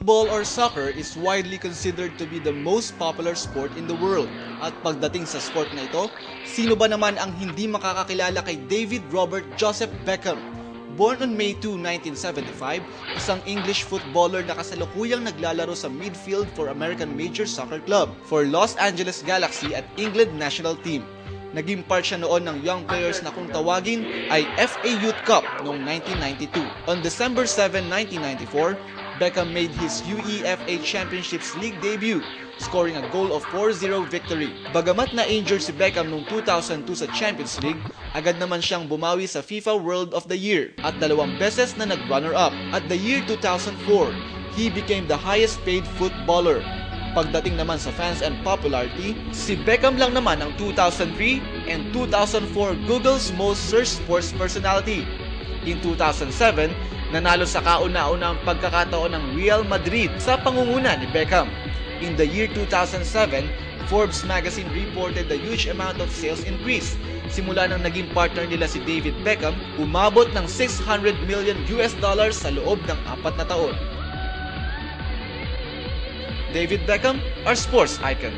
Football or soccer is widely considered to be the most popular sport in the world. At pagdating sa sport na ito, sino ba naman ang hindi makakakilala kay David Robert Joseph Beckham? Born on May 2, 1975, isang English footballer na kasalukuyang naglalaro sa midfield for American Major Soccer Club for Los Angeles Galaxy at England national team. Naging part siya noon ng young players na kung tawagin ay FA Youth Cup noong 1992. On December 7, 1994, Beckham made his UEFA Championships League debut, scoring a goal of 4-0 victory. Bagamat na-injured si Beckham noong 2002 sa Champions League, agad naman siyang bumawi sa FIFA World of the Year at 2 beses na nag-runner-up. At the year 2004, he became the highest paid footballer. Pagdating naman sa fans and popularity, si Beckham lang naman ang 2003 and 2004 Google's most searched sports personality. In 2007, nanalo sa kauna-unang pagkakataon ng Real Madrid sa pangunguna ni Beckham. In the year 2007, Forbes magazine reported the huge amount of sales increase. Simula nang naging partner nila si David Beckham, umabot ng $600 million sa loob ng 4 na taon. David Beckham, our sports icon.